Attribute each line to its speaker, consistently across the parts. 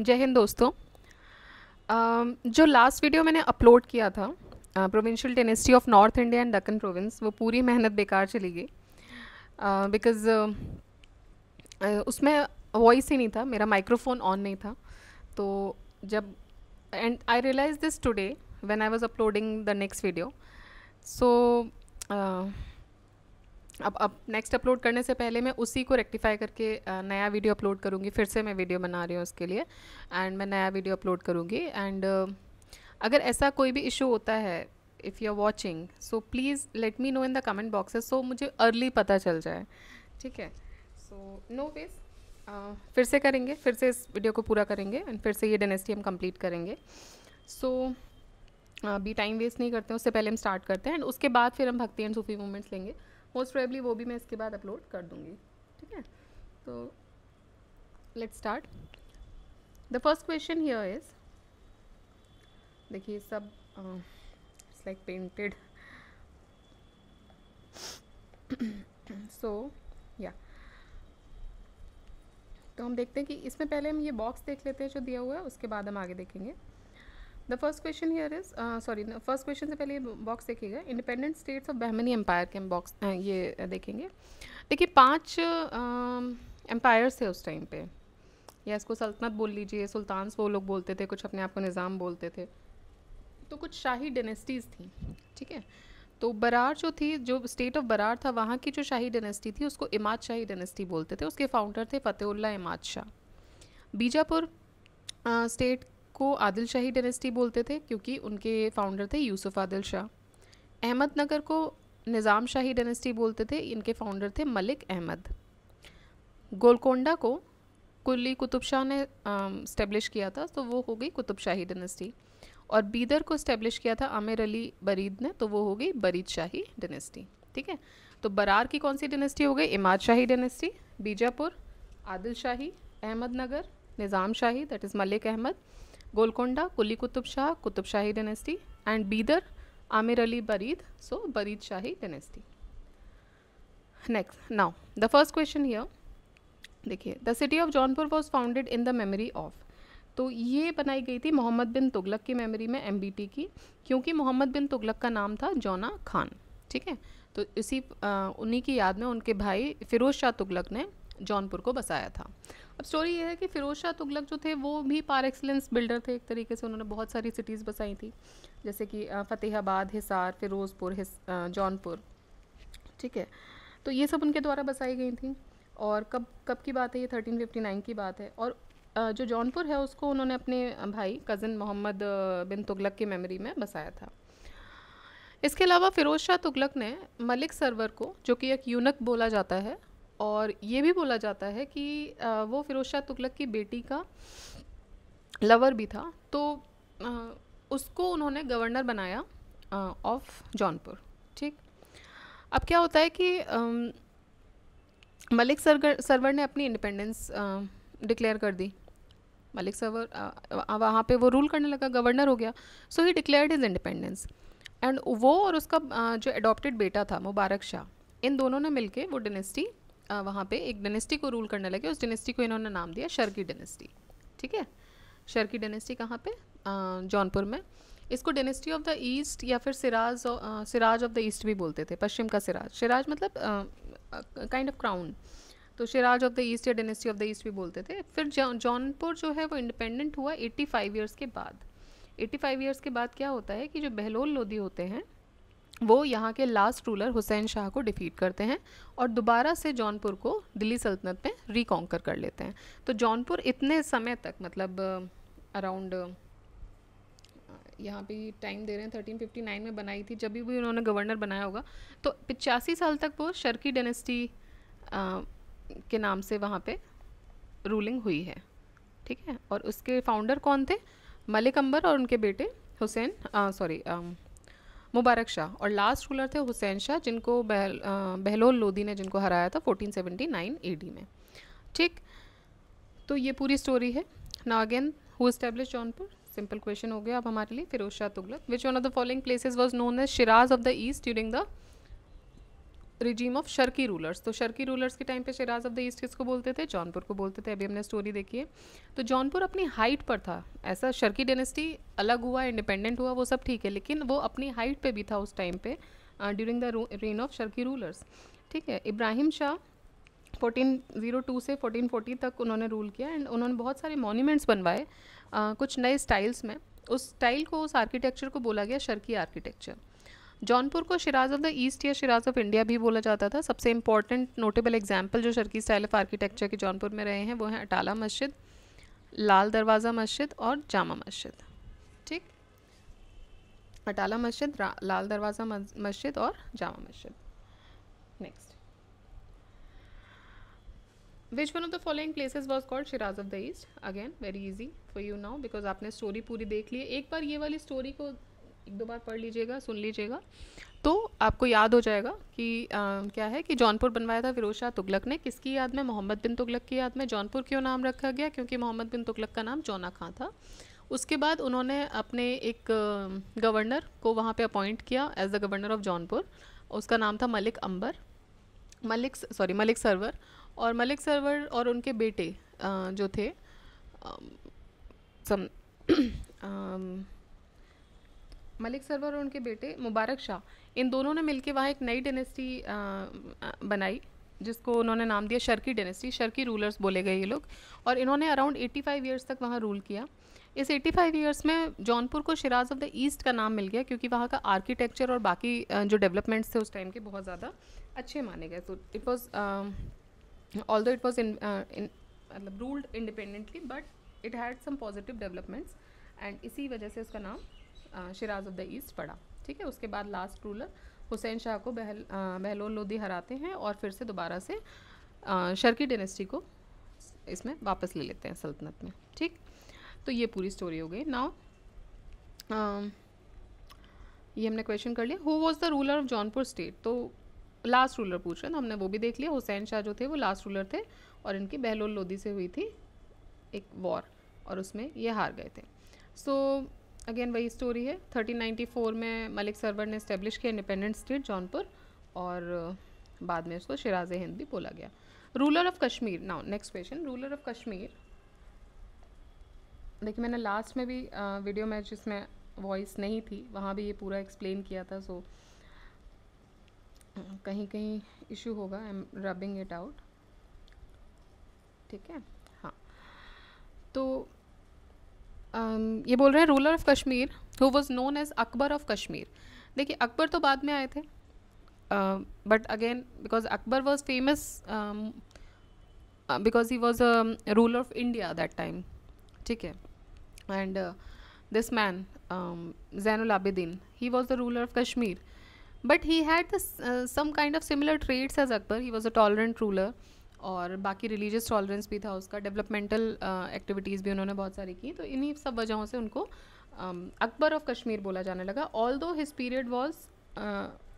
Speaker 1: जय हिंद दोस्तों। जो लास्ट वीडियो मैंने अपलोड किया था provincial dynasty of north India and Deccan province, वो पूरी मेहनत बेकार चली गई बिकॉज़ उसमें वॉइस ही नहीं था, मेरा माइक्रोफोन ऑन नहीं था। तो जब and I realise this today when I was uploading the next video. So अब नेक्स्ट अपलोड करने से पहले मैं उसी को रेक्टिफाई करके नया वीडियो अपलोड करूँगी। फिर से मैं वीडियो बना रही हूँ उसके लिए, एंड मैं नया वीडियो अपलोड करूँगी। एंड अगर ऐसा कोई भी इशू होता है, if you are watching, so please let me know in the comment boxes, so मुझे अर्ली पता चल जाए, ठीक है। सो नो वेज, फिर से करेंगे, फिर से इस वीडियो को पूरा करेंगे एंड फिर से ये डायनेस्टी हम कंप्लीट करेंगे। सो अभी टाइम वेस्ट नहीं करते हैं, उससे पहले हम स्टार्ट करते हैं एंड उसके बाद फिर हम भक्ति एंड सूफी मूवमेंट्स लेंगे। मोस्ट प्रोबेबली वो भी मैं इसके बाद अपलोड कर दूँगी, ठीक है। तो let's start. The first question here is, देखिए सब इट्स लाइक पेंटेड। सो या तो हम देखते हैं कि इसमें पहले हम ये बॉक्स देख लेते हैं जो दिया हुआ है, उसके बाद हम आगे देखेंगे। The first question here is sorry, first question से पहले ये बॉक्स देखिएगा। Independent states of Bahmani empire के हम बॉक्स ये देखेंगे। देखिए 5 एम्पायर्स थे उस टाइम पे, या इसको सल्तनत बोल लीजिए, सुल्तान्स वो लोग बोलते थे, कुछ अपने आप को निज़ाम बोलते थे। तो कुछ शाही डेनेस्टीज़ थी, ठीक है। तो बरार जो थी, जो स्टेट ऑफ बरार था, वहाँ की जो शाही डेनेस्टी थी उसको इमाद शाही डेनेस्टी बोलते थे। उसके फाउंडर थे फ़तेहुल्ला इमाद शाह। बीजापुर स्टेट को आदिल शाही डेनेस्टी बोलते थे क्योंकि उनके फाउंडर थे यूसुफ आदिल शाह। अहमदनगर को निज़ाम शाही डेनेस्टी बोलते थे, इनके फाउंडर थे मलिक अहमद। गोलकोंडा को कुली कुतुब शाह ने इस्टेब्लिश किया था, तो वो हो गई कुतुब शाही डेनेस्टी। और बीदर को इस्टेब्लिश किया था आमिर अली बरीद ने, तो वो हो गई बरीद शाही डेनेस्टी, ठीक है। तो बरार की कौन सी डेनेस्टी हो गई? Imad Shahi dynasty. Bijapur Adil Shahi, Ahmadnagar Nizam Shahi that is Malik Ahmad, Golconda Quli Qutb Shahi dynasty, and Bidar Amir Ali Barid, so Barid Shahi dynasty. Next, now the first question here, देखिए the city of Jaunpur was founded in the memory of. तो ये बनाई गई थी मोहम्मद बिन तुगलक की मेमोरी में, एमबीटी की, क्योंकि मोहम्मद बिन तुगलक का नाम था जौना खान, ठीक है। तो इसी उन्हीं की याद में उनके भाई फ़िरोज़ शाह तुगलक ने जौनपुर को बसाया था। अब स्टोरी ये है कि फ़िरोज़ शाह तुगलक जो थे वो भी पार एक्सलेंस बिल्डर थे एक तरीके से। उन्होंने बहुत सारी सिटीज़ बसाई थी, जैसे कि फ़तेहाबाद, हिसार, फ़िरोज़पुर, जौनपुर, ठीक है। तो ये सब उनके द्वारा बसाई गई थी। और कब कब की बात है? ये 1359 की बात है। और जो जौनपुर है उसको उन्होंने अपने भाई कज़न मोहम्मद बिन तुगलक की मेमोरी में बसाया था। इसके अलावा फ़िरोज़ शाह तुगलक ने मलिक सरवर को, जो कि एक यूनक बोला जाता है, और ये भी बोला जाता है कि वो फ़िरोज़ शाह तुगलक की बेटी का लवर भी था, तो उसको उन्होंने गवर्नर बनाया ऑफ जौनपुर, ठीक। अब क्या होता है कि मलिक सरवर ने अपनी इंडिपेंडेंस डिक्लेयर कर दी। मलिक सरवर वहाँ पे वो रूल करने लगा, गवर्नर हो गया, so he declared his independence. And वो और उसका जो अडॉप्टेड बेटा था मुबारक शाह, इन दोनों ने मिलके वो डिनेस्टी वहाँ पे एक डिनेस्टी को रूल करने लगे। उस डिनेस्टी को इन्होंने नाम दिया शर्की डिनेस्टी, ठीक है। शर्की डिनेस्टी कहाँ पे? जौनपुर में। इसको डिनेस्टी ऑफ द ईस्ट या फिर सिराज ऑफ द ईस्ट भी बोलते थे, पश्चिम का सिराज। सिराज मतलब काइंड ऑफ क्राउन, तो सिराज ऑफ द ईस्ट या डिनेस्टी ऑफ द ईस्ट भी बोलते थे। फिर जौनपुर जो है वो इंडिपेंडेंट हुआ 85 ईयर्स के बाद। 85 ईयर्स के बाद क्या होता है कि जो बहलोल लोधी होते हैं वो यहाँ के लास्ट रूलर हुसैन शाह को डिफीट करते हैं और दोबारा से जौनपुर को दिल्ली सल्तनत में रिकॉन्कर कर लेते हैं। तो जौनपुर इतने समय तक, मतलब अराउंड यहाँ पे टाइम दे रहे हैं 1359 में बनाई थी, जब भी उन्होंने गवर्नर बनाया होगा, तो 85 साल तक वो शर्की डेनेस्टी के नाम से वहाँ पे रूलिंग हुई है, ठीक है। और उसके फाउंडर कौन थे? मलिक अंबर और उनके बेटे हुसैन मुबारक शाह, और लास्ट रूलर थे हुसैन शाह, जिनको बहलोल लोधी ने जिनको हराया था 1479 एडी में, ठीक। तो ये पूरी स्टोरी है। Now again, who establish Jaunpur? Simple question हो गया अब हमारे लिए। Firoz Shah Tughlaq. Which one of the following places was known as Shiraz of the east during the regime of Sharqi rulers. तो शर्की रूलर्स के टाइम पे शिराज ऑफ द ईस्ट किसको बोलते थे? जौनपुर को बोलते थे। अभी हमने स्टोरी देखी है। तो जौनपुर अपनी हाइट पर था। ऐसा शर्की डायनेस्टी अलग हुआ, इंडिपेंडेंट हुआ, वो सब ठीक है, लेकिन वो अपनी हाइट पे भी था उस टाइम पे during the rain of Sharqi rulers. ठीक है। इब्राहिम शाह 1402 से 1440 तक उन्होंने रूल किया एंड उन्होंने बहुत सारे मॉन्यूमेंट्स बनवाए कुछ नए स्टाइल्स में। उस स्टाइल को, उस आर्किटेक्चर को बोला गया शर्की आर्किटेक्चर। जौनपुर को शिराज ऑफ द ईस्ट या शिराज ऑफ इंडिया भी बोला जाता था। सबसे इंपॉर्टेंट नोटेबल एग्जाम्पल जो शर्की स्टाइल ऑफ आर्किटेक्चर के जौनपुर में रहे हैं वो हैं अटाला मस्जिद, लाल दरवाज़ा मस्जिद और जामा मस्जिद। ठीक, अटाला मस्जिद, लाल दरवाज़ा मस्जिद और Jama Masjid. Next, which one of the following places was called Siraj of the east? Again very easy for you now because आपने स्टोरी पूरी देख ली है। एक बार ये वाली स्टोरी को एक दो बार पढ़ लीजिएगा, सुन लीजिएगा, तो आपको याद हो जाएगा कि क्या है कि जौनपुर बनवाया था फिरोज शाह तुगलक ने। किसकी याद में? मोहम्मद बिन तुगलक की याद में। जौनपुर क्यों नाम रखा गया? क्योंकि मोहम्मद बिन तुगलक का नाम जौना खां था। उसके बाद उन्होंने अपने एक गवर्नर को वहाँ पे अपॉइंट किया as the governor of Jaunpur. उसका नाम था मलिक सरवर। और मलिक सरवर और उनके बेटे जो थे मलिक सरवर और उनके बेटे मुबारक शाह, इन दोनों ने मिलकर वहाँ एक नई डायनेस्टी बनाई जिसको उन्होंने नाम दिया शर्की डायनेस्टी। शर्की रूलर्स बोले गए ये लोग, और इन्होंने अराउंड 85 ईयर्स तक वहाँ रूल किया। इस 85 ईयर्स में जौनपुर को शिराज ऑफ द ईस्ट का नाम मिल गया क्योंकि वहाँ का आर्किटेक्चर और बाकी जो डेवलपमेंट्स थे उस टाइम के बहुत ज़्यादा अच्छे माने गए। So it was although it was मतलब ruled independently but it had some positive developments and इसी वजह से उसका नाम शिराज ऑफ द ईस्ट पड़ा। ठीक है। उसके बाद लास्ट रूलर हुसैन शाह को बहलोल लोदी हराते हैं और फिर से दोबारा से शर्की डायनेस्टी को इसमें वापस ले लेते हैं सल्तनत में। ठीक, तो ये पूरी स्टोरी हो गई। नाउ ये हमने क्वेश्चन कर लिया। Who was the ruler of Jaunpur state? तो लास्ट रूलर पूछ रहे हैं, तो हमने वो भी देख लिया। हुसैन शाह जो थे वो लास्ट रूलर थे और इनकी बहलोल लोदी से हुई थी एक वॉर और उसमें ये हार गए थे। सो अगेन वही स्टोरी है। 1394 में मलिक सरवर ने इस्टेब्लिश किया इंडिपेंडेंट स्टेट जौनपुर और बाद में उसको शिराज हिंद भी बोला गया। Ruler of Kashmir. Now next question, ruler of Kashmir. देखिए मैंने लास्ट में भी वीडियो में जिसमें वॉइस नहीं थी वहाँ भी ये पूरा एक्सप्लेन किया था। सो कहीं कहीं इशू होगा, I am rubbing it out. ठीक है। हाँ, तो ये बोल रहे हैं ruler of Kashmir who was known as Akbar of Kashmir. देखिए अकबर तो बाद में आए थे but again because Akbar was famous because he was a ruler of India that time. ठीक है। And this man Zainul Abidin, he was the ruler of Kashmir but he had this some kind of similar traits as Akbar. He was a tolerant ruler और बाकी religious tolerance भी था उसका। developmental activities भी उन्होंने बहुत सारी की। तो इन्हीं सब वजहों से उनको अकबर ऑफ कश्मीर बोला जाने लगा। although his period was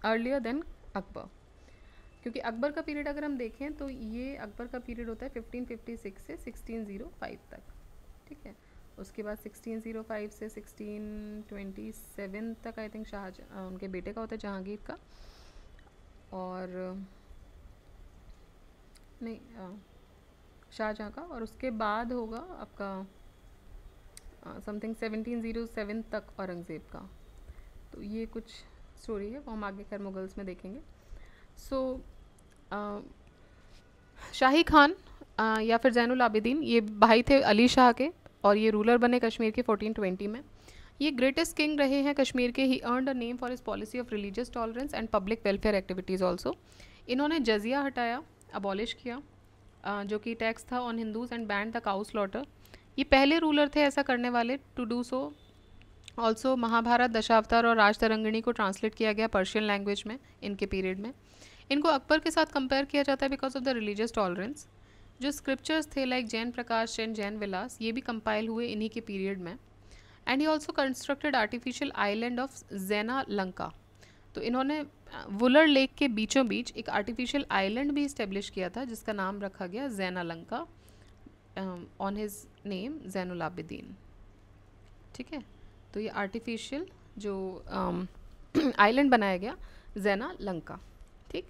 Speaker 1: earlier than Akbar, क्योंकि अकबर का पीरियड अगर हम देखें तो ये अकबर का पीरियड होता है 1556 से 1605 तक। ठीक है। उसके बाद 1605 से 1627 तक आई थिंक शाहजहाँ उनके बेटे का होता है जहांगीर का, और नहीं शाहजहाँ का, और उसके बाद होगा आपका समथिंग 1707 तक औरंगज़ेब का। तो ये कुछ स्टोरी है, वो हम आगे खैर मुगल्स में देखेंगे। सो शाही खान या फिर ज़ैनुल आबिदीन ये भाई थे अली शाह के और ये रूलर बने कश्मीर के 1420 में। ये ग्रेटेस्ट किंग रहे हैं कश्मीर के। He earned a name for his policy of religious tolerance and public welfare activities also. इन्होंने जजिया हटाया, अबॉलिश किया जो कि टैक्स था on Hindus and banned the cow slaughter. ये पहले रूलर थे ऐसा करने वाले to do so. Also Mahabharata, Dashavatara और राजतरंगिणी को ट्रांसलेट किया गया पर्शियन लैंग्वेज में इनके पीरियड में। इनको अकबर के साथ कंपेयर किया जाता है because of the religious tolerance. जो स्क्रिप्चर्स थे लाइक जैन प्रकाश एंड जैन विलास ये भी कंपाइल हुए इन्हीं के पीरियड में। And he also constructed artificial island of Zaina Lanka. तो इन्होंने वुलर लेक के बीचों बीच एक आर्टिफिशियल आइलैंड भी इस्टेब्लिश किया था जिसका नाम रखा गया Zaina Lanka on his name Zainul Abidin. ठीक है। तो ये आर्टिफिशियल जो आइलैंड बनाया गया ज़ैना लंका। ठीक।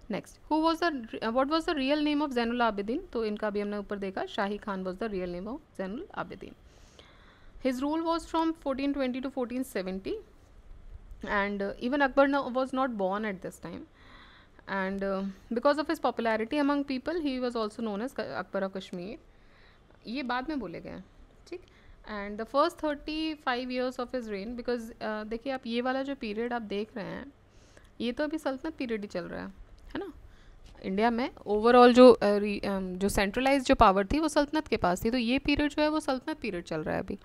Speaker 1: Next, what was the real name of Zainul Abidin, तो इनका भी हमने ऊपर देखा, Shahi Khan was the real name of Zainul Abidin. His rule was from 1420 to 1470, and even Akbar was not born at this time, and because of his popularity among people he was also known as Akbar of Kashmir. ये बाद में बोले गए हैं, ठीक. And the first 35 years of his rain, because देखिए आप ये वाला जो पीरियड आप देख रहे हैं ये तो अभी सल्तनत पीरियड ही चल रहा है ना. इंडिया में ओवरऑल जो सेंट्रलाइज जो पावर थी वो सल्तनत के पास थी, तो ये पीरियड जो है वो सल्तनत पीरियड चल रहा है अभी.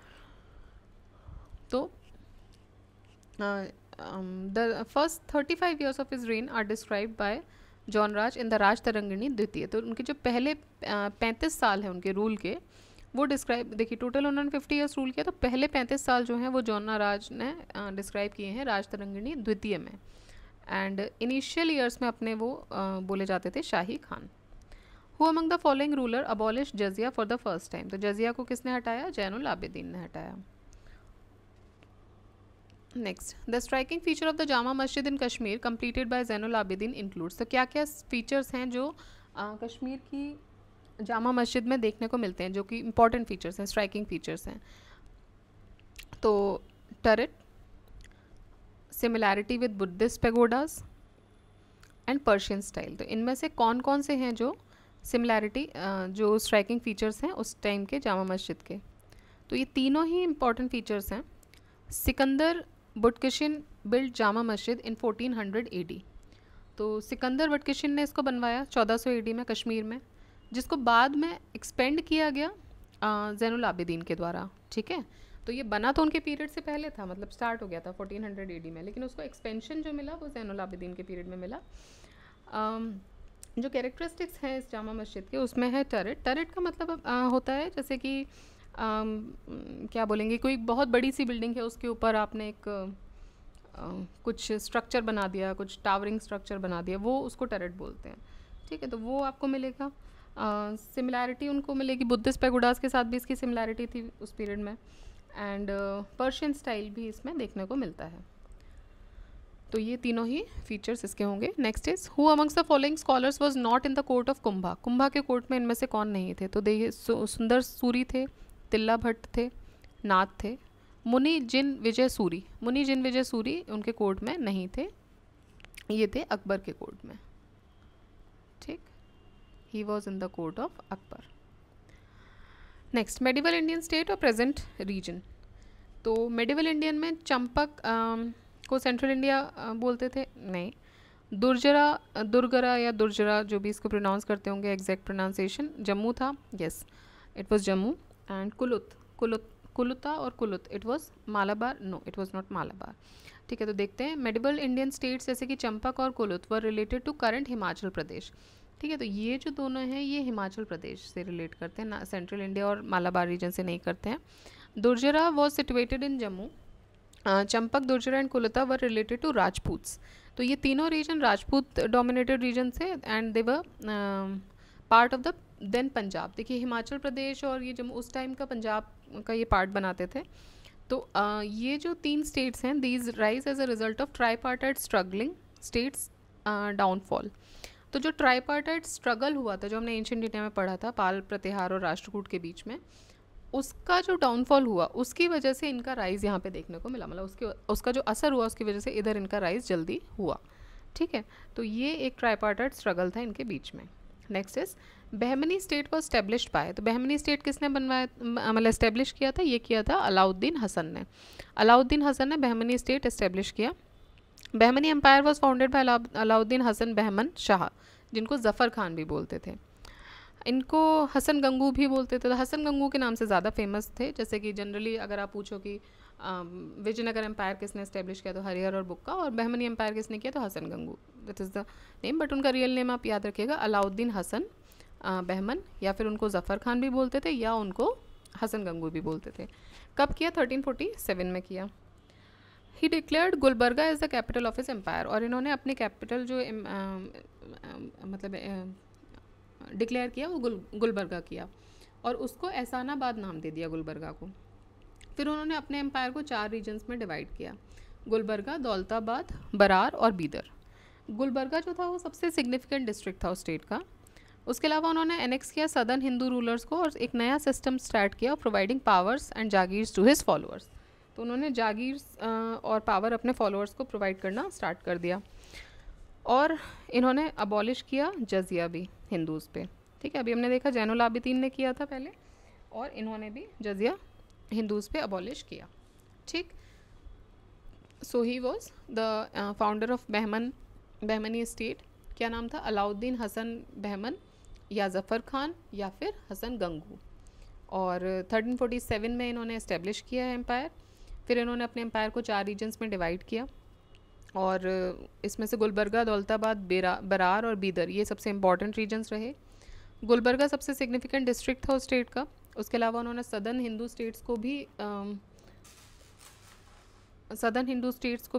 Speaker 1: तो the first 35 years of his reign are described by Jonaraja in the Raja Tarangini द्वितीय. तो उनके जो पहले 35 साल हैं उनके रूल के, वो डिस्क्राइब, देखिए टोटल उन्होंने 50 years रूल किया, तो पहले 35 साल जो हैं वो जॉन राज ने डिस्क्राइब किए हैं राज तरंगिणी द्वितीय में. एंड इनिशियल ईयर्स में अपने वो बोले जाते थे Shahi Khan. Who among the following ruler abolish jizya for the first time, तो जजिया को किसने हटाया, जैनुल आबिदीन ने हटाया. Next, the striking feature of the Jama Masjid in Kashmir completed by Zainul Abidin includes, तो क्या क्या फीचर्स हैं जो कश्मीर की जामा मस्जिद में देखने को मिलते हैं, जो कि इंपॉर्टेंट फीचर्स हैं, स्ट्राइकिंग फीचर्स हैं. तो turret, similarity with Buddhist pagodas and Persian style, तो इनमें से कौन कौन से हैं जो सिमिलैरिटी जो स्ट्राइकिंग फीचर्स हैं उस टाइम के जामा मस्जिद के. तो ये तीनों ही इंपॉर्टेंट फीचर्स हैं. सिकंदर बुटकिशिन बिल्ड जामा मस्जिद इन 1400 AD, तो सिकंदर बुटकिशिन ने इसको बनवाया 1400 AD में कश्मीर में, जिसको बाद में एक्सपेंड किया गया जैनुल आबिदीन के द्वारा, ठीक है. तो ये बना तो उनके पीरियड से पहले था, मतलब स्टार्ट हो गया था 1400 AD में, लेकिन उसको एक्सपेंशन जो मिला वो जैनुल आबिदीन के पीरियड में मिला. जो कैरेक्टरिस्टिक्स हैं इस जामा मस्जिद के उसमें है टरेट. टरेट का मतलब होता है जैसे कि क्या बोलेंगे, कोई बहुत बड़ी सी बिल्डिंग है उसके ऊपर आपने एक कुछ स्ट्रक्चर बना दिया, कुछ टावरिंग स्ट्रक्चर बना दिया, वो उसको टरेट बोलते हैं, ठीक है. तो वो आपको मिलेगा. सिमिलैरिटी उनको मिलेगी बुद्धिस्ट पेगोडास के साथ भी इसकी सिमिलैरिटी थी उस पीरियड में. एंड पर्शियन स्टाइल भी इसमें देखने को मिलता है. तो ये तीनों ही फीचर्स इसके होंगे. Next is, who amongst the following scholars was not in the court of Kumbha, Kumbha के कोर्ट में इनमें से कौन नहीं थे. तो देखिए सुंदर सूरी थे, तिल्ला भट्ट थे, नाथ थे. मुनि जिन विजय सूरी, मुनि जिन विजय सूरी उनके कोर्ट में नहीं थे, ये थे अकबर के कोर्ट में, ठीक. He was in the court of Akbar. Next, medieval Indian state और प्रेजेंट रीजन. तो मेडिवल इंडियन में चंपक को सेंट्रल इंडिया बोलते थे, नहीं. दुर्गरा या दुर्जरा जो भी इसको प्रोनाउंस करते होंगे, एग्जैक्ट प्रोनाउंसिएशन जम्मू था, yes it was Jammu. And Kuluta और Kulut it was Malabar, no it was not Malabar, ठीक है. तो देखते हैं मेडिवल इंडियन स्टेट्स जैसे कि चंपक और Kulut were related to current Himachal Pradesh, ठीक है. तो ये जो दोनों हैं ये हिमाचल प्रदेश से रिलेट करते हैं, ना सेंट्रल इंडिया और मालाबार रीजन से नहीं करते हैं. Durjara was situated in Jammu. Champak, Durjara and Kuluta were related to Rajputs. तो ये तीनों रीजन राजपूत डोमिनेटेड रीजन से, and they were part of the then Punjab. देखिए हिमाचल प्रदेश और ये जम्मू उस टाइम का पंजाब का ये पार्ट बनाते थे. तो ये जो 3 स्टेट्स हैं, these rise as a result of tripartite struggling states downfall. तो जो ट्राईपार्टाइट स्ट्रगल हुआ था, जो हमने एंशिएंट इंडिया में पढ़ा था पाल, प्रतिहार और राष्ट्रकूट के बीच में, उसका जो डाउनफॉल हुआ उसकी वजह से इनका राइज यहाँ पे देखने को मिला, मतलब उसका जो असर हुआ उसकी वजह से इधर इनका राइज जल्दी हुआ, ठीक है. तो ये एक ट्राईपार्टाइट स्ट्रगल था इनके बीच में. Next is, Bahmani state was established bye. तो बहमनी स्टेट किसने बनवाया, मतलब इस्टेब्लिश किया था, ये किया था अलाउद्दीन हसन ने. अलाउद्दीन हसन ने बहमनी स्टेट इस्टेब्लिश किया. Bahmani empire was founded by Alauddin Hasan Bahman Shah, जिनको ज़फ़र खान भी बोलते थे. इनको हसन गंगू भी बोलते थे. तो हसन गंगू के नाम से ज़्यादा फेमस थे. जैसे कि जनरली अगर आप पूछो कि विजयनगर एम्पायर किसने इस्टेब्लिश किया, तो हरिहर और बुक्का, और बहमनी एम्पायर किसने किया, तो Hasan Gangu, that is the name. But उनका रियल नेम आप याद रखिएगा, अलाउद्दीन हसन बहमन, या फिर उनको ज़फ़र खान भी बोलते थे या उनको हसन गंगू भी बोलते थे. कब किया, 1347 में किया. He declared Gulbarga as the capital of his empire. और इन्होंने अपनी कैपिटल जो मतलब डिक्लेयर किया वो गुलबर्गा किया, और उसको एहसानाबाद नाम दे दिया गुलबर्गा को. फिर उन्होंने अपने एम्पायर को 4 रीजन्स में डिवाइड किया, गुलबर्गा, दौलताबाद, बरार और बीदर. गुलबर्गा जो था वो सबसे सिग्निफिकेंट डिस्ट्रिक्ट था उस स्टेट का। उसके अलावा उन्होंने एनेक्स किया सदर्न हिंदू रूलर्स को और एक नया सिस्टम स्टार्ट किया providing powers and jagirs to his followers. तो उन्होंने जागीर्स और पावर अपने फॉलोअर्स को प्रोवाइड करना स्टार्ट कर दिया। और इन्होंने अबॉलिश किया जजिया भी हिंदूज़ पे। ठीक है, अभी हमने देखा जैनुल आबिदीन ने किया था पहले, और इन्होंने भी जजिया हिंदूज़ पे अबॉलिश किया। ठीक, so he was the founder of Bahmani state. क्या नाम था? अलाउद्दीन हसन बहमन या ज़फ़र खान या फिर हसन गंगू। और 1347 में इन्होंने इस्टेब्लिश किया है एम्पायर। फिर इन्होंने अपने एम्पायर को 4 रीजन्स में डिवाइड किया, और इसमें से गुलबर्गा, दौलताबाद, बरार और बीदर ये सबसे इंपॉर्टेंट रीजन्स रहे। गुलबर्गा सबसे सिग्निफिकेंट डिस्ट्रिक्ट था उस स्टेट का। उसके अलावा उन्होंने सदर्न हिंदू स्टेट्स को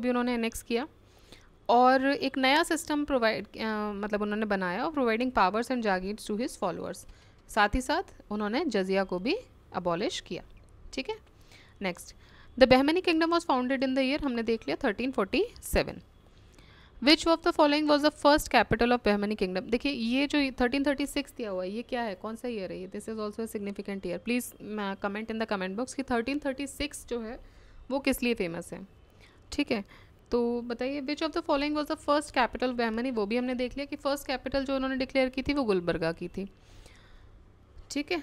Speaker 1: भी उन्होंने एनेक्स किया, और एक नया सिस्टम मतलब उन्होंने बनाया, और providing powers and jagirs to his followers. साथ ही साथ उन्होंने जजिया को भी अबॉलिश किया। ठीक है, next, the Bahmani kingdom was founded in the year, हमने देख लिया 1347। विच of the following was the first capital of Bahmani kingdom? देखिए ये जो 1336 दिया हुआ है ये क्या है, कौन सा ईयर है ये? This is also significant year. Please comment in the comment box कि 1336 जो है वो किस लिए फेमस है। ठीक है, तो बताइए विच of the following was the first capital Bahmani. वो भी हमने देख लिया कि फर्स्ट कैपिटल जो उन्होंने डिक्लेयर की थी वो गुलबर्गा की थी। ठीक है,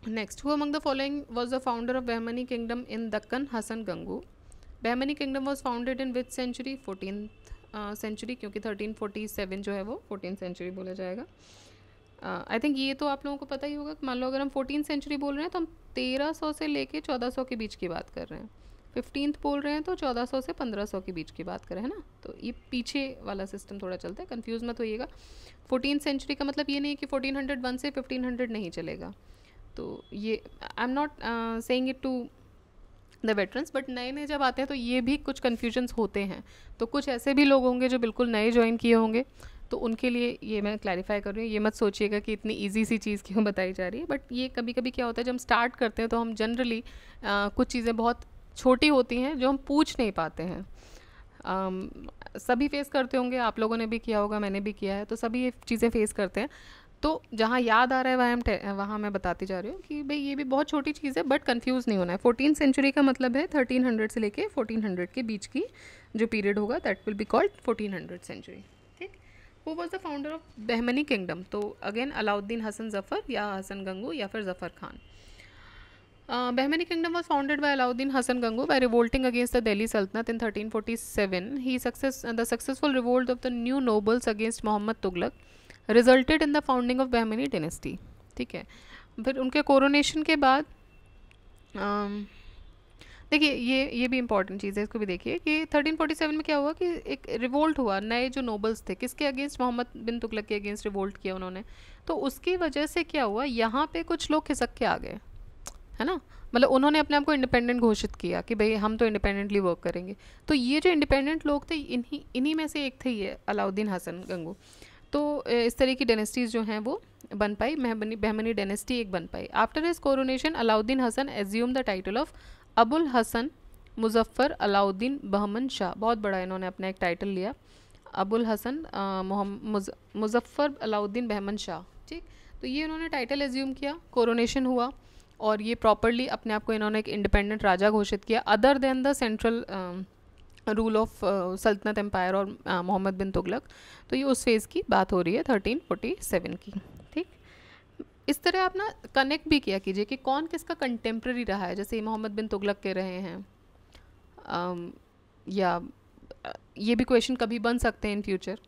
Speaker 1: next, who among the following was the founder of Bahmani kingdom in Deccan? Hasan Gangu. Bahmani kingdom was founded in which century? 14th century, क्योंकि 1347 जो है वो 14th सेंचुरी बोला जाएगा। आई थिंक ये तो आप लोगों को पता ही होगा। मान लो अगर हम 14th सेंचुरी बोल रहे हैं तो हम 1300 से लेके 1400 के बीच की बात कर रहे हैं। 15th बोल रहे हैं तो 1400 से 1500 के बीच की बात करें, है ना। तो ये पीछे वाला सिस्टम थोड़ा चलता है, कंफ्यूज मत होइएगा। 14th सेंचुरी का मतलब ये नहीं कि 1401 से 1500 नहीं चलेगा। तो ये I am not saying it to the veterans, but नए नए जब आते हैं तो ये भी कुछ कन्फ्यूजन्स होते हैं। तो कुछ ऐसे भी लोग होंगे जो बिल्कुल नए ज्वाइन किए होंगे, तो उनके लिए ये मैं क्लैरिफाई कर रही हूँ। ये मत सोचिएगा कि इतनी इजी सी चीज़ क्यों बताई जा रही है, बट ये कभी कभी क्या होता है जब हम स्टार्ट करते हैं तो हम जनरली कुछ चीज़ें बहुत छोटी होती हैं जो हम पूछ नहीं पाते हैं। सभी फेस करते होंगे, आप लोगों ने भी किया होगा, मैंने भी किया है, तो सभी ये चीज़ें फेस करते हैं। तो जहाँ याद आ रहा है वहाँ मैं बताती जा रही हूँ कि भाई ये भी बहुत छोटी चीज़ है, बट कंफ्यूज नहीं होना है। 14th सेंचुरी का मतलब है 1300 से लेके 1400 के बीच की जो पीरियड होगा, that will be called 1400 century. ठीक, who was the founder of Bahmani kingdom? तो अगेन अलाउद्दीन हसन ज़फ़र या हसन गंगू या फिर Zafar Khan. Bahmani kingdom was founded by Alauddin Hasan Gangu by revolting against the Delhi Sultanate in 1347. The successful revolt of the new nobles against Muhammad Tughlaq resulted in the founding of Bahmani dynasty. ठीक है, फिर उनके coronation के बाद देखिए ये भी important चीज़ है, इसको भी देखिए कि 1347 में क्या हुआ कि एक रिवोल्ट हुआ। नए जो नोबल्स थे किसके अगेंस्ट? मोहम्मद बिन तुगलक के अगेंस्ट रिवोल्ट किया उन्होंने। तो उसकी वजह से क्या हुआ, यहाँ पे कुछ लोग खिसक के आ गए, है ना। मतलब उन्होंने अपने आप को इंडिपेंडेंट घोषित किया कि भाई हम तो इंडिपेंडेंटली वर्क करेंगे। तो ये जो इंडिपेंडेंट लोग थे इन्हीं में से एक थे ये अलाउद्दीन हसन गंगू। तो इस तरह की डायनेस्टीज़ जो हैं वो बन पाई, बहमनी डायनेस्टी एक बन पाई। After his coronation Alauddin Hasan assume the title of Abul Hasan Muzaffar Alauddin Bahman Shah. बहुत बड़ा इन्होंने अपना एक टाइटल लिया, अबुल हसन मुजफ्फर अलाउद्दीन बहमन शाह। ठीक, तो ये इन्होंने टाइटल एज्यूम किया, कोरोनेशन हुआ, और ये प्रॉपरली अपने आप को इन्होंने एक इंडिपेंडेंट राजा घोषित किया other than the central rule of सल्तनत एम्पायर और मोहम्मद बिन तुगलक। तो ये उस फेज़ की बात हो रही है 1347 की। ठीक, इस तरह आप ना कनेक्ट भी किया कीजिए कि कौन किसका कंटेम्प्रेरी रहा है। जैसे मोहम्मद बिन तुगलक के रहे हैं, या ये भी क्वेश्चन कभी बन सकते हैं इन फ्यूचर।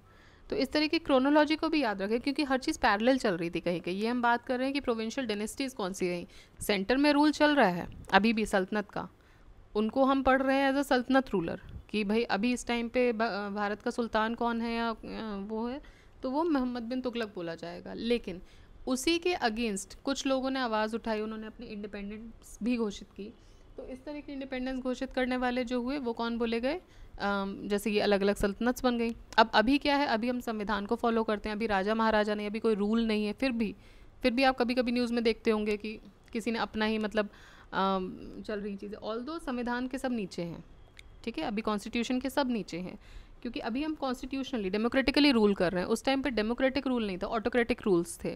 Speaker 1: तो इस तरह की क्रोनोलॉजी को भी याद रखें, क्योंकि हर चीज़ पैरेलल चल रही थी कहीं कहीं। ये हम बात कर रहे हैं कि प्रोविंशियल डायनेस्टीज़ कौन सी रही, सेंटर में रूल चल रहा है अभी भी सल्तनत का, उनको हम पढ़ रहे हैं एज अ सल्तनत रूलर कि भाई अभी इस टाइम पे भारत का सुल्तान कौन है या वो है, तो वो मोहम्मद बिन तुगलक बोला जाएगा। लेकिन उसी के अगेंस्ट कुछ लोगों ने आवाज़ उठाई, उन्होंने अपनी इंडिपेंडेंस भी घोषित की। तो इस तरह की इंडिपेंडेंस घोषित करने वाले जो हुए वो कौन बोले गए? जैसे कि अलग अलग सल्तनत बन गई। अब अभी क्या है, अभी हम संविधान को फॉलो करते हैं, अभी राजा महाराजा नहीं, अभी कोई रूल नहीं है। फिर भी आप कभी कभी न्यूज़ में देखते होंगे कि किसी ने अपना ही मतलब चल रही चीज़ें। ऑल्दो संविधान के सब नीचे हैं, ठीक है, अभी कॉन्स्टिट्यूशन के सब नीचे हैं, क्योंकि अभी हम कॉन्स्टिट्यूशनली डेमोक्रेटिकली रूल कर रहे हैं, उस टाइम पे डेमोक्रेटिक रूल नहीं था, ऑटोक्रेटिक रूल्स थे,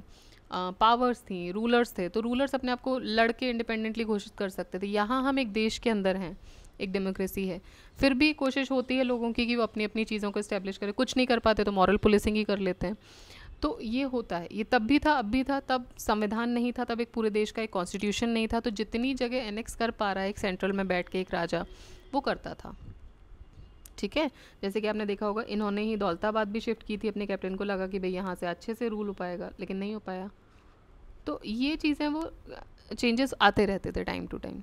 Speaker 1: पावर्स थी, रूलर्स थे, तो रूलर्स अपने आप को लड़के इंडिपेंडेंटली घोषित कर सकते थे। यहाँ हम एक देश के अंदर हैं, एक डेमोक्रेसी है, फिर भी कोशिश होती है लोगों की कि वो अपनी अपनी चीज़ों को इस्टेब्लिश करें, कुछ नहीं कर पाते तो मॉरल पुलिसिंग ही कर लेते हैं। तो ये होता है, ये तब भी था अब भी था। तब संविधान नहीं था, तब एक पूरे देश का एक कॉन्स्टिट्यूशन नहीं था, तो जितनी जगह एनेक्स कर पा रहा है एक सेंट्रल में बैठ के एक राजा, वो करता था। ठीक है, जैसे कि आपने देखा होगा इन्होंने ही दौलताबाद भी शिफ्ट की थी, अपने कैप्टन को लगा कि भाई यहाँ से अच्छे से रूल हो पाएगा, लेकिन नहीं हो पाया। तो ये चीज़ें वो चेंजेस आते रहते थे time to time.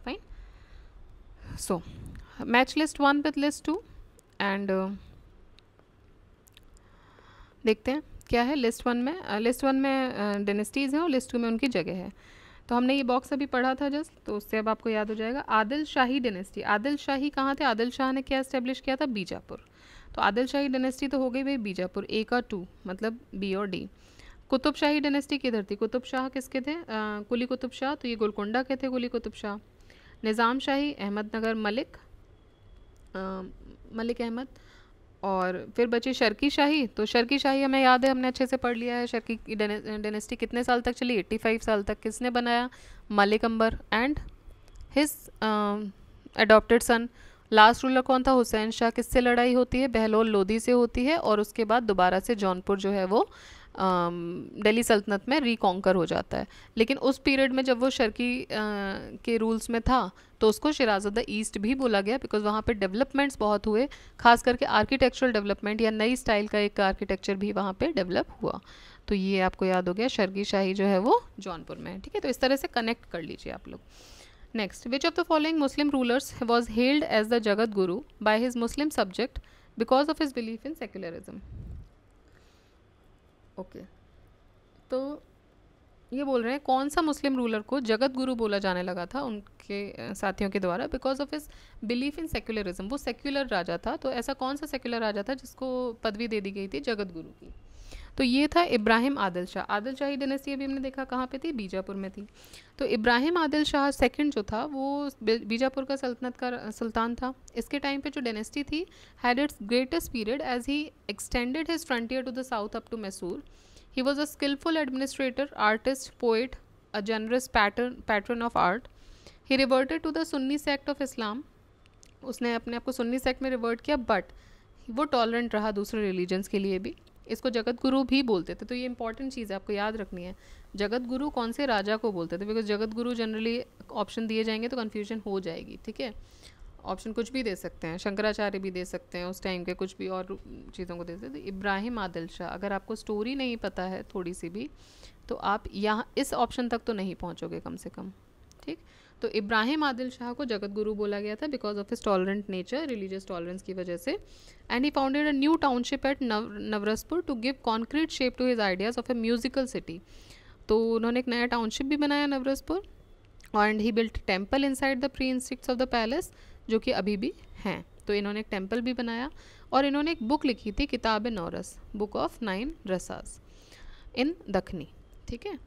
Speaker 1: Fine, so match list 1 with list 2 and देखते हैं क्या है लिस्ट 1 में। लिस्ट 1 में डेनेस्टीज़ हैं और लिस्ट 2 में उनकी जगह है। तो हमने ये बॉक्स अभी पढ़ा था जस्ट, तो उससे अब आपको याद हो जाएगा। आदिल शाही डेनेस्टी, आदिल शाही कहाँ थे? आदिल शाह ने क्या इस्टेब्लिश किया था? बीजापुर। तो आदिल शाही डेनेस्टी तो हो गई भाई बीजापुर, ए का 2 मतलब बी और डी। कुतुब शाही डेनेस्टी किधर थी? कुतुब शाह किसके थे? कुली कुतुब शाह, तो ये गोलकुंडा के थे कुली कुतुब शाह। निज़ाम शाही अहमदनगर मलिक, मलिक अहमद। और फिर बची शर्की शाही, तो शर्की शाही हमें याद है, हमने अच्छे से पढ़ लिया है। शर्की की डेनेस्टी कितने साल तक चली? 85 साल तक। किसने बनाया? Malik Ambar and his adopted son. Last ruler कौन था? हुसैन शाह। किससे लड़ाई होती है? बहलोल लोदी से होती है, और उसके बाद दोबारा से जौनपुर जो है वो दिल्ली सल्तनत में रिकॉन्कर हो जाता है। लेकिन उस पीरियड में जब वो शर्की के रूल्स में था तो उसको शिराज़-द ईस्ट भी बोला गया, बिकॉज वहाँ पे डेवलपमेंट्स बहुत हुए, खास करके आर्किटेक्चरल डेवलपमेंट या नई स्टाइल का एक आर्किटेक्चर भी वहाँ पे डेवलप हुआ। तो ये आपको याद हो गया, शर्की शाही जो है वो जौनपुर में है। ठीक है, तो इस तरह से कनेक्ट कर लीजिए आप लोग। Next, which of the following Muslim rulers was held as the Jagat Guru by his Muslim subject because of his belief in secularism? Okay, तो ये बोल रहे हैं कौन सा मुस्लिम रूलर को जगत गुरु बोला जाने लगा था उनके साथियों के द्वारा because of his belief in secularism. वो सेक्युलर राजा था, तो ऐसा कौन सा सेक्युलर राजा था जिसको पदवी दे दी गई थी जगत गुरु की? तो ये था इब्राहिम आदिल शाह। आदिल शाही डायनेस्टी अभी हमने देखा कहाँ पे थी? बीजापुर में थी। तो इब्राहिम आदिल शाह सेकंड जो था वो बीजापुर का सल्तनत का सुल्तान था। इसके टाइम पे जो डायनेस्टी थी had its greatest period as he extended his frontier to the south up to Mysore. He was a skillful administrator, artist, poet, a generous patron of art. He reverted to the Sunni sect of Islam. उसने अपने आप को Sunni sect में revert किया, but वो tolerant रहा दूसरे religions के लिए भी। इसको जगत गुरु भी बोलते थे, तो ये इंपॉर्टेंट चीज़ है, आपको याद रखनी है। जगत गुरु कौन से राजा को बोलते थे? Because Jagat Guru generally option दिए जाएंगे तो कन्फ्यूजन हो जाएगी। ठीक है, ऑप्शन कुछ भी दे सकते हैं, शंकराचार्य भी दे सकते हैं, उस टाइम के कुछ भी और चीज़ों को दे सकते हैं। तो इब्राहिम आदिल शाह, अगर आपको स्टोरी नहीं पता है थोड़ी सी भी, तो आप यहाँ इस ऑप्शन तक तो नहीं पहुँचोगे कम से कम। ठीक, तो इब्राहिम आदिल शाह को जगत गुरु बोला गया था because of his tolerant nature, religious tolerance की वजह से। And he founded a new township at Nauraspur to give concrete shape to his ideas of a musical city. तो उन्होंने एक नया टाउनशिप भी बनाया Nauraspur, and he built temple inside the precincts of the palace, जो कि अभी भी हैं। तो इन्होंने एक टेम्पल भी बनाया, और इन्होंने एक बुक लिखी थी किताब नौरस, बुक ऑफ 9 रसास इन दखनी। ठीक है,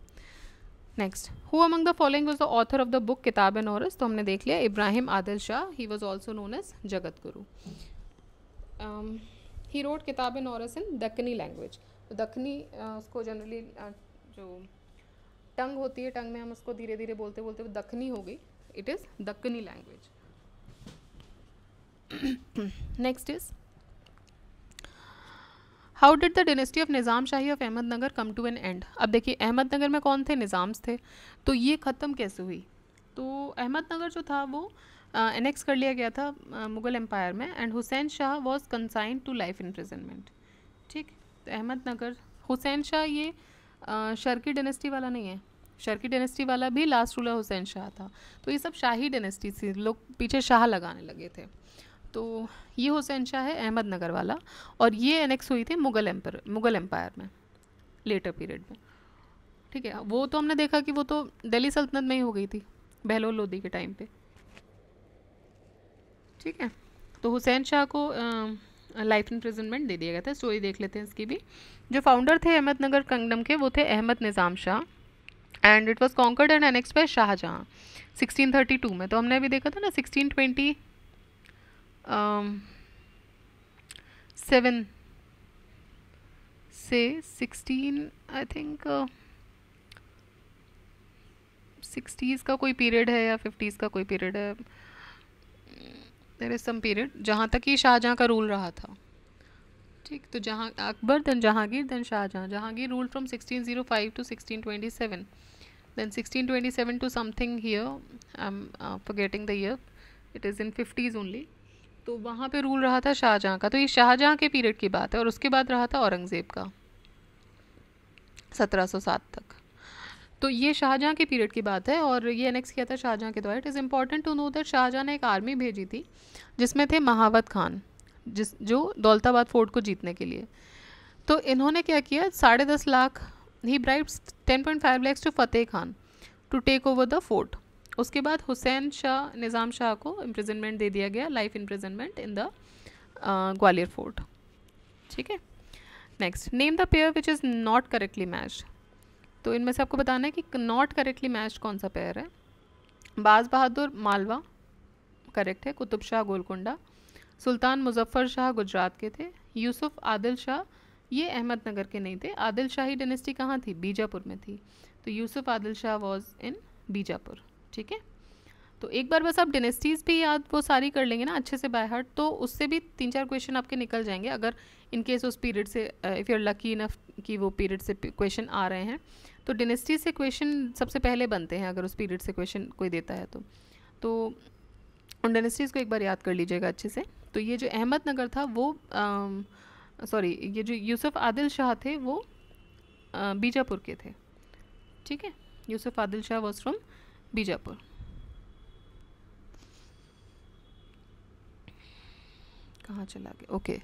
Speaker 1: next, who among the following was the author of the book Kitab Nauras? तो हमने देख लिया Ibrahim Adil Shah, he was also known as Jagat Guru. He wrote किताब नौरस इन दक्कनी लैंग्वेज। तो दक्कनी उसको जनरली जो टंग होती है, टंग में हम उसको धीरे धीरे बोलते बोलते वो दक्कनी हो गई, it is Dakkani language. Next is, how did the dynasty of Nizam Shahi of Ahmadnagar come to an end? अब देखिए अहमदनगर में कौन थे? निज़ाम्स थे। तो ये ख़त्म कैसे हुई? तो अहमदनगर जो था वो एनेक्स कर लिया गया था मुग़ल एम्पायर में, and Hussain Shah was consigned to life imprisonment. ठीक, तो अहमदनगर, हुसैन शाह ये शर्की डायनेस्टी वाला नहीं है, शर्की डायनेस्टी वाला भी लास्ट रूलर हुसैन शाह था। तो ये सब शाही डायनेस्टी थी, लोग पीछे शाह लगाने लगे थे। तो ये हुसैन शाह है अहमदनगर वाला, और ये एनेक्स हुई थी मुग़ल एम्पायर में लेटर पीरियड में। ठीक है, वो तो हमने देखा कि वो तो दिल्ली सल्तनत में ही हो गई थी बहलोल लोदी के टाइम पे। ठीक है, तो हुसैन शाह को लाइफ इम्प्रिजनमेंट दे दिया गया था। स्टोरी देख लेते हैं इसकी भी। जो फाउंडर थे अहमदनगर किंगडम के वो थे Ahmad Nizam Shah, and it was conquered and annexed by Shahjahan 1632 में। तो हमने अभी देखा था ना 1620 7 से 16 आई थिंक 60s का कोई पीरियड है या 50s का कोई पीरियड है, देयर इज सम पीरियड जहाँ तक कि शाहजहाँ का रूल रहा था। ठीक, तो जहाँ Akbar then Jahangir then Shahjahan. Jahangir rule from 1605 to 1627, then 1627 to something here, I'm forgetting the year, it is in 50s only। तो वहाँ पे रूल रहा था शाहजहाँ का। तो ये शाहजहाँ के पीरियड की बात है। और उसके बाद रहा था औरंगज़ेब का 1707 तक। तो ये शाहजहाँ के पीरियड की बात है और ये एनेक्स किया था शाहजहाँ के द्वारा। It is important to know that Shahjahan ने एक आर्मी भेजी थी जिसमें थे महावत खान, जो दौलताबाद फोर्ट को जीतने के लिए। तो इन्होंने क्या किया, 10.5 lakh, he bribes 10.5 lakhs to Fateh Khan to take over the fort. उसके बाद हुसैन शाह, निज़ाम शाह को इम्प्रिजनमेंट दे दिया गया, life imprisonment in the Gwalior fort. ठीक है, next, name the pair which is not correctly matched. तो इनमें से आपको बताना है कि नॉट करेक्टली मैच्ड कौन सा पेयर है। बाज बहादुर मालवा करेक्ट है, कुतुब शाह गोलकुंडा, सुल्तान मुजफ्फर शाह गुजरात के थे, यूसुफ आदिल शाह ये अहमदनगर के नहीं थे। आदिल शाही डायनेस्टी कहाँ थी, बीजापुर में थी। तो यूसुफ आदिल शाह वॉज इन बीजापुर। ठीक है, तो एक बार बस आप डायनेस्टीज़ भी याद वो सारी कर लेंगे ना अच्छे से बाय हार्ट, तो उससे भी 3-4 क्वेश्चन आपके निकल जाएंगे, अगर इन केस उस पीरियड से, if you are lucky enough कि वो पीरियड से क्वेश्चन आ रहे हैं। तो डायनेस्टी से क्वेश्चन सबसे पहले बनते हैं अगर उस पीरियड से क्वेश्चन कोई देता है तो उन डायनेस्टीज़ को एक बार याद कर लीजिएगा अच्छे से। तो ये जो अहमदनगर था वो सॉरी ये जो यूसुफ आदिल शाह थे वो बीजापुर के थे। ठीक है, यूसुफ आदिल शाह वॉज फ्रॉम बीजापुर। कहाँ चला गया, okay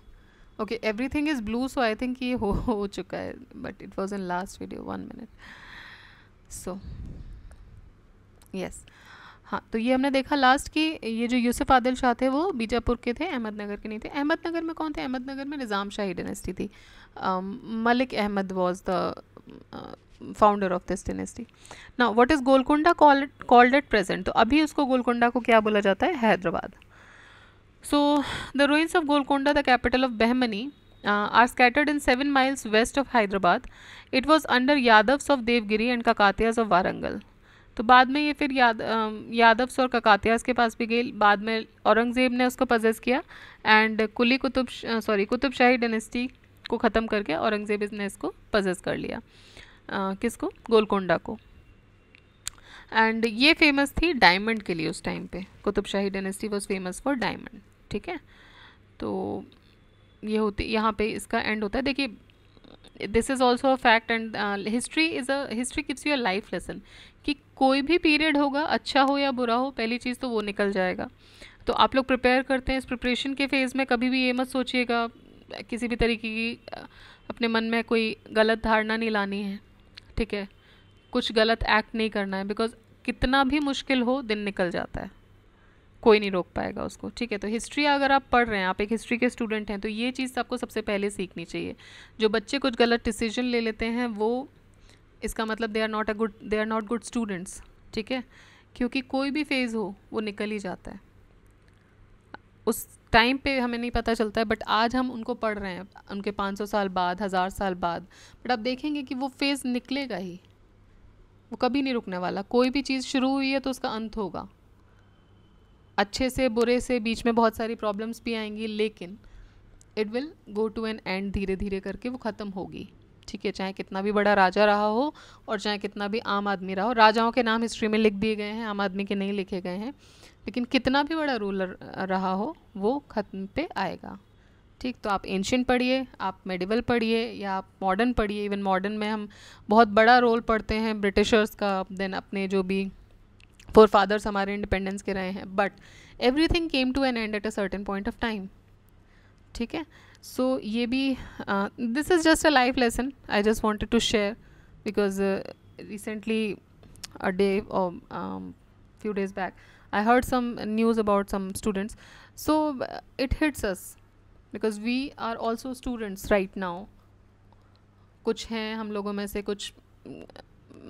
Speaker 1: okay, everything is blue, so I think ये हो चुका है, but it was in last video 1 minute। So yes, हाँ, तो ये हमने देखा लास्ट कि ये जो यूसुफ आदिल शाह थे वो बीजापुर के थे, अहमदनगर के नहीं थे। अहमदनगर में कौन थे, अहमदनगर में निज़ाम शाही डायनेस्टी थी। Malik Ahmad was the founder of this dynasty. Now what is Golconda called at present. तो अभी उसको गोलकुंडा को क्या बोला जाता है, Hyderabad. So the ruins of Golconda, the capital of Bahmani, are scattered in 7 miles west of Hyderabad. It was under Yadavs of Devgiri and Kakatiyas of Warangal. तो बाद में ये फिर यादव्स और ककातियास के पास भी गई। बाद में औरंगज़ेब ने उसको पजेस किया एंड कुतुब शाही डायनेस्टी को ख़त्म करके औरंगज़ेब ने इसको पजेस कर लिया। किसको, गोलकोंडा को। एंड ये फेमस थी डायमंड के लिए उस टाइम पे। Qutub Shahi dynasty was famous for diamond. ठीक है, तो ये होती, यहाँ पे इसका एंड होता है। देखिए, this is also a fact and history gives you a life lesson कि कोई भी पीरियड होगा, अच्छा हो या बुरा हो, पहली चीज़ तो वो निकल जाएगा। तो आप लोग प्रिपेयर करते हैं, इस प्रिपरेशन के फेज़ में कभी भी ये मत सोचिएगा किसी भी तरीके की अपने मन में कोई गलत धारणा नहीं लानी है। ठीक है, कुछ गलत एक्ट नहीं करना है, बिकॉज कितना भी मुश्किल हो दिन निकल जाता है, कोई नहीं रोक पाएगा उसको। ठीक है, तो हिस्ट्री अगर आप पढ़ रहे हैं, आप एक हिस्ट्री के स्टूडेंट हैं, तो ये चीज़ आपको सबसे पहले सीखनी चाहिए। जो बच्चे कुछ गलत डिसीजन ले लेते हैं वो, इसका मतलब they are not good students. ठीक है, क्योंकि कोई भी फेज़ हो वो निकल ही जाता है, उस टाइम पे हमें नहीं पता चलता है, बट आज हम उनको पढ़ रहे हैं उनके 500 साल बाद, 1000 साल बाद, बट आप देखेंगे कि वो फेज़ निकलेगा ही, वो कभी नहीं रुकने वाला। कोई भी चीज़ शुरू हुई है तो उसका अंत होगा, अच्छे से बुरे से, बीच में बहुत सारी प्रॉब्लम्स भी आएंगी, लेकिन it will go to an end, धीरे धीरे करके वो ख़त्म होगी। ठीक है, चाहे कितना भी बड़ा राजा रहा हो और चाहे कितना भी आम आदमी रहा हो। राजाओं के नाम हिस्ट्री में लिख दिए गए हैं, आम आदमी के नहीं लिखे गए हैं, लेकिन कितना भी बड़ा रूलर रहा हो वो ख़त्म पे आएगा। ठीक, तो आप एंशियंट पढ़िए, आप मेडिवल पढ़िए, या आप मॉडर्न पढ़िए। इवन मॉडर्न में हम बहुत बड़ा रोल पढ़ते हैं ब्रिटिशर्स का, देन अपने जो भी फोर फादर्स हमारे इंडिपेंडेंस के रहे हैं, but everything came to an end at a certain point of time. ठीक है, सो ये भी this is just a life lesson I just wanted to share, because recently a day और few days back I heard some news about some students, so it hits us because we are also students right now. कुछ हैं हम लोगों में से, कुछ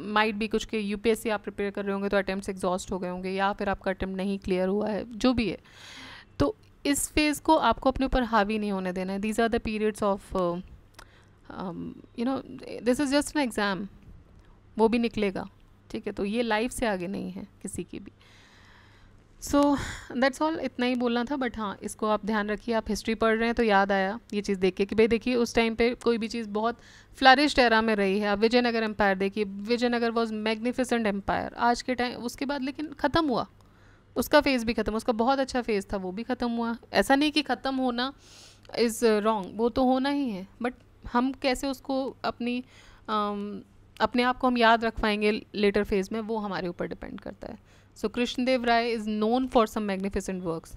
Speaker 1: might भी कुछ के यूपीएससी आप प्रिपेयर कर रहे होंगे तो अटेम्प्ट्स एग्जॉस्ट हो गए होंगे, या फिर आपका अटेम्प्ट नहीं क्लियर हुआ है, जो भी है। तो इस फेज़ को आपको अपने ऊपर हावी नहीं होने देना है. These are the periods of you know, this is just an exam, वो भी निकलेगा. ठीक है, तो ये लाइफ से आगे नहीं है किसी की भी. सो दैट्स ऑल, इतना ही बोलना था. बट हाँ, इसको आप ध्यान रखिए. आप हिस्ट्री पढ़ रहे हैं तो याद आया ये चीज़ देख के कि भाई देखिए उस टाइम पे कोई भी चीज़ बहुत फ्लरिश्ड एरा में रही है. आप विजयनगर एम्पायर देखिए, विजयनगर वॉज मैग्निफिसेंट एम्पायर. आज के टाइम उसके बाद लेकिन ख़त्म हुआ, उसका फेज़ भी ख़त्म, उसका बहुत अच्छा फेज़ था वो भी ख़त्म हुआ. ऐसा नहीं कि ख़त्म होना इज़ रॉन्ग, वो तो होना ही है. बट हम कैसे उसको अपने आप को हम याद रख पाएंगे लेटर फेज़ में, वो हमारे ऊपर डिपेंड करता है. So Krishnadeva Raya is known for some magnificent works,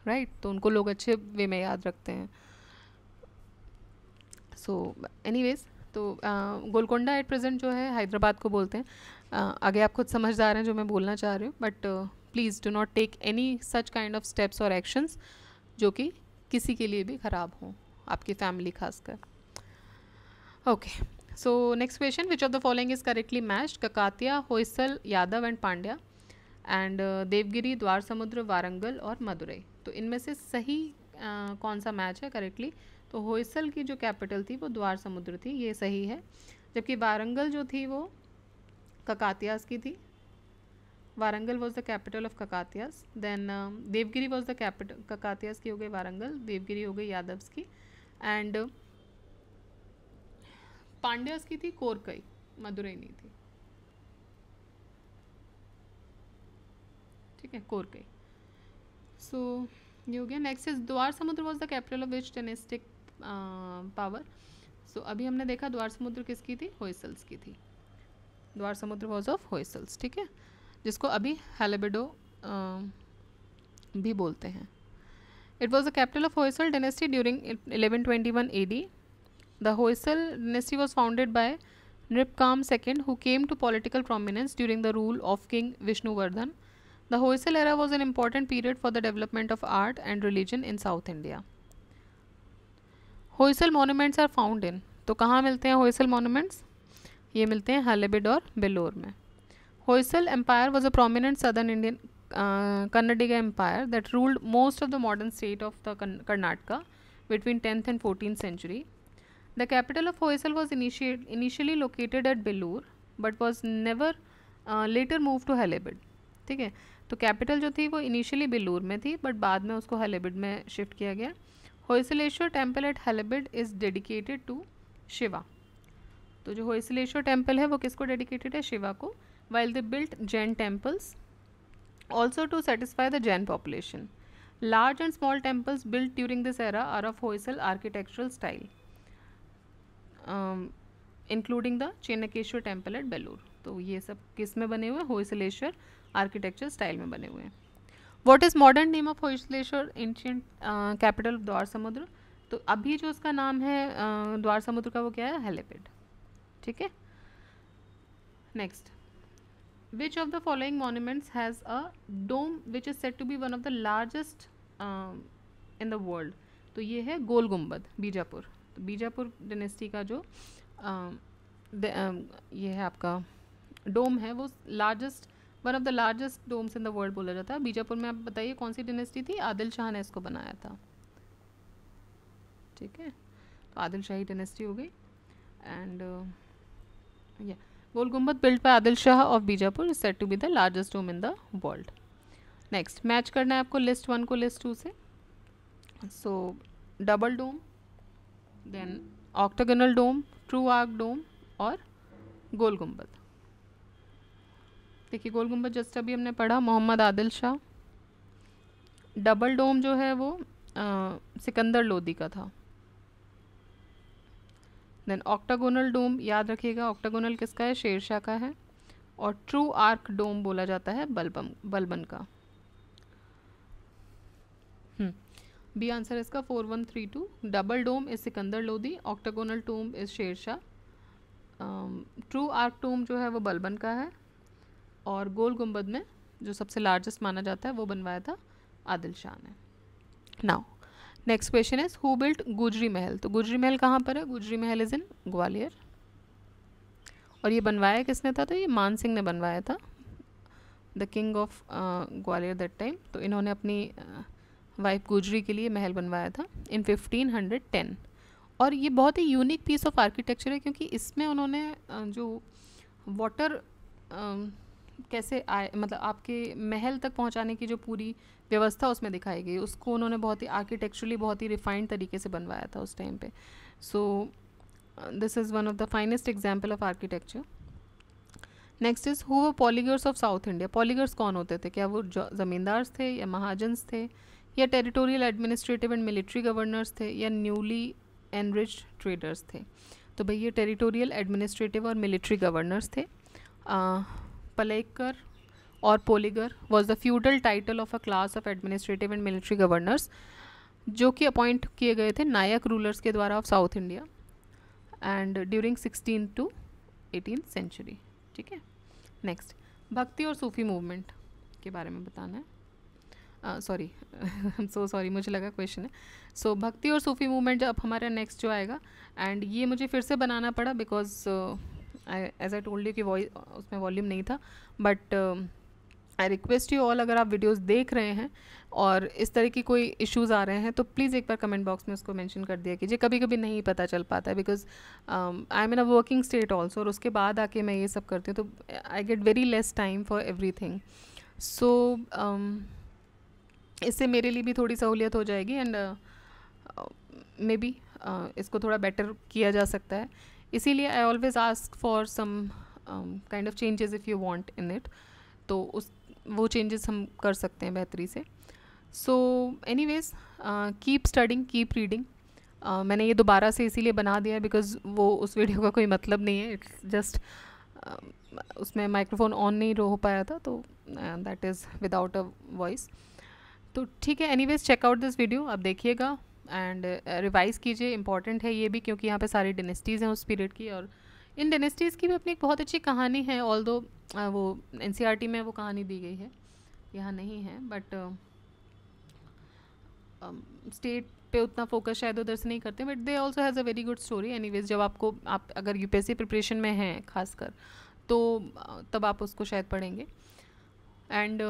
Speaker 1: right. तो उनको लोग अच्छे वे में याद रखते हैं. सो एनीवेज, तो गोलकोंडा एट प्रेजेंट जो है हैदराबाद को बोलते हैं. आगे आप खुद समझदार हैं जो मैं बोलना चाह रही हूँ. But please do not take any such kind of steps और एक्शंस जो कि किसी के लिए भी ख़राब हों, आपकी फैमिली खासकर. Okay, so next question, which of the following is correctly matched? Kakatiya, Hoysala, Yadava and Pandya, and Devagiri, Dwara Samudra, Warangal और मदुरई. तो इनमें से सही कौन सा मैच है करेक्टली? तो होयसल की जो कैपिटल थी वो द्वार समुद्र थी, ये सही है. जबकि वारंगल जो थी वो ककातियास की थी. Warangal was the capital of Kakatiyas. Then Devagiri was the capital, Kakatiyas की हो गई वारंगल, देवगिरी हो गई यादव्स की, एंड पांड्यास की थी कोरकई, मदुरई नहीं थी. ठीक है, कोरकई. सो ये हो गया. Next is Dwara Samudra was the capital of which dynastic power? So अभी हमने देखा द्वार समुद्र किसकी थी? होयसल्स की थी. द्वार समुद्र वॉज ऑफ होयसल्स. ठीक है, जिसको अभी हैलेबिडो भी बोलते हैं. It was the capital of Hoysala dynasty during 1121 AD. The Hoysal dynasty was founded by Nripkam II, who came to political prominence during the rule of King Vishnuvardhan. The Hoysal era was an important period for the development of art and religion in South India. Hoysal monuments are found in, तो कहाँ मिलते हैं Hoysal monuments? ये मिलते हैं Halebid और Belur में. Hoysal empire was a prominent southern Indian Kannadiga empire that ruled most of the modern state of the Karnataka between 10th and 14th century. The capital of Hoysal was initially located at Belur, but was never later moved to Halebid. ठीक है, तो capital जो थी वो initially Belur में थी, but बाद में उसको हेलेबिड में शिफ्ट किया गया. Hoysaleswara temple at Halebid is dedicated to Shiva. तो जो होयसलेश्वर टेम्पल है वो किसको डेडिकेटेड है? शिवा को. While they built Jain temples also to satisfy the Jain population. Large and small temples built during this era are of Hoysala architectural style, including the Chennakeshava temple at Belur. तो ये सब किस में बने हुए हैं? होयसलेश्वर आर्किटेक्चर स्टाइल में बने हुए हैं. What is modern name of Hoysaleswara ancient capital of द्वार समुद्र? तो अभी जो उसका नाम है द्वार समुद्र का वो क्या है? हेलेबिड. ठीक है. Next, which of the following monuments has a dome which is said to be one of the largest in the world? तो ये है गोल गुम्बद, बीजापुर. तो बीजापुर डायनेस्टी का जो ये है आपका डोम है वो largest, one of the largest domes in the world बोला जाता है. बीजापुर में आप बताइए कौन सी डायनेस्टी थी? आदिल शाह ने इसको बनाया था. ठीक है, तो आदिल शाही डायनेस्टी हो गई. एंड या Gol Gumbaz built by Adil Shah of Bijapur is said to be the largest dome in the world. Next, match करना है आपको लिस्ट 1 को लिस्ट 2 से. So double dome, then octagonal dome, true arch dome और गोल गुम्बद. देखिए गोल गुम्बद जस्ट अभी हमने पढ़ा मोहम्मद आदिल शाह. डबल डोम जो है वो सिकंदर लोदी का था. देन ऑक्टागोनल डोम याद रखिएगा, ऑक्टागोनल किसका है? शेरशाह का है. और ट्रू आर्क डोम बोला जाता है बलबन का. बी आंसर इसका 4132. Double dome is Sikandar Lodi, octagonal dome is Shershah, true arch dome जो है वो बलबन का है, और गोल गुम्बद में जो सबसे लार्जेस्ट माना जाता है वो बनवाया था आदिल शाह ने. Now next question is who built गुजरी महल? तो गुजरी महल कहाँ पर है? गुजरी महल इज इन ग्वालियर. और ये बनवाया किसने था? तो ये मान सिंह ने बनवाया था, the king of Gwalior that time. तो इन्होंने अपनी वाइफ गुजरी के लिए महल बनवाया था इन 1510। और ये बहुत ही यूनिक पीस ऑफ आर्किटेक्चर है क्योंकि इसमें उन्होंने जो वाटर कैसे आए, मतलब आपके महल तक पहुंचाने की जो पूरी व्यवस्था उसमें दिखाई गई, उसको उन्होंने बहुत ही आर्किटेक्चरली बहुत ही रिफाइंड तरीके से बनवाया था उस टाइम पे। So this is one of the finest example of architecture. Next is who were Poligars of south India. Poligars कौन होते थे? क्या वो ज़मींदार थे या महाजन्स थे या territorial administrative and military governors थे या न्यूली एनरिच्ड ट्रेडर्स थे? तो भाई ये टेरिटोरियल एडमिनिस्ट्रेटिव और मिलिट्री गवर्नर्स थे। पलेकर और Poligar was the feudal title of a class of administrative and military governors जो कि अपॉइंट किए गए थे नायक रूलर्स के द्वारा of south India and during 16 to 18th century. ठीक है। नेक्स्ट, भक्ति और सूफी मूवमेंट के बारे में बताना है। सॉरी सो सॉरी, मुझे लगा क्वेश्चन है। सो भक्ति और सूफी मूवमेंट जब हमारा नेक्स्ट जो आएगा, एंड ये मुझे फिर से बनाना पड़ा because as I told you कि वॉइस उसमें वॉल्यूम नहीं था, but I request you all, अगर आप वीडियोस देख रहे हैं और इस तरह की कोई इश्यूज़ आ रहे हैं तो प्लीज़ एक बार कमेंट बॉक्स में उसको मेंशन कर दिया कीजिए। कभी कभी नहीं पता चल पाता है because I am in a working state also, और उसके बाद आके मैं ये सब करती हूँ तो I get very less time for everything. So इससे मेरे लिए भी थोड़ी सहूलियत हो जाएगी एंड मे बी इसको थोड़ा बेटर किया जा सकता है। इसीलिए I always ask for some kind of changes if you want in it, तो उस वो चेंजेस हम कर सकते हैं बेहतरी से। So anyways, keep studying, keep reading. मैंने ये दोबारा से इसीलिए बना दिया है बिकॉज वो उस वीडियो का कोई मतलब नहीं है, इट्स जस्ट उसमें माइक्रोफोन ऑन नहीं हो पाया था, तो that is without a voice. तो ठीक है, anyways check out this video, आप देखिएगा एंड रिवाइज़ कीजिए। इंपॉर्टेंट है ये भी क्योंकि यहाँ पे सारी डिनेस्टीज़ हैं उस पीरियड की, और इन डिनेस्टीज़ की भी अपनी एक बहुत अच्छी कहानी है। ऑल्दो वो NCERT में वो कहानी दी गई है, यहाँ नहीं है, बट स्टेट पे उतना फोकस शायद उधर से नहीं करते, but they also has a very good story. Anyways जब आप अगर UPSC प्रिपरेशन में हैं खासकर, तो तब आप उसको शायद पढ़ेंगे। एंड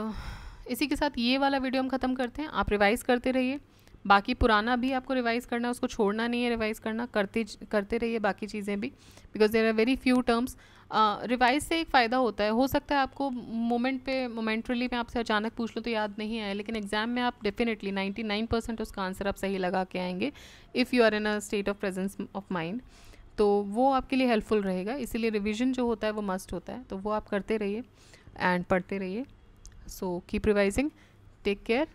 Speaker 1: इसी के साथ ये वाला वीडियो हम ख़त्म करते हैं। आप रिवाइज़ करते रहिए, बाकी पुराना भी आपको रिवाइज़ करना है, उसको छोड़ना नहीं है, रिवाइज़ करना करते रहिए बाकी चीज़ें भी, because there are very few terms. Revise से एक फ़ायदा होता है, हो सकता है आपको मोमेंटरीली मैं आपसे अचानक पूछ लूँ तो याद नहीं आए, लेकिन एग्ज़ाम में आप डेफिनेटली 99% उसका आंसर आप सही लगा के आएंगे if you are in a state of presence of mind, तो वो आपके लिए हेल्पफुल रहेगा। इसीलिए रिविज़न जो होता है वो मस्ट होता है, तो वो आप करते रहिए एंड पढ़ते रहिए। So keep revising, take care,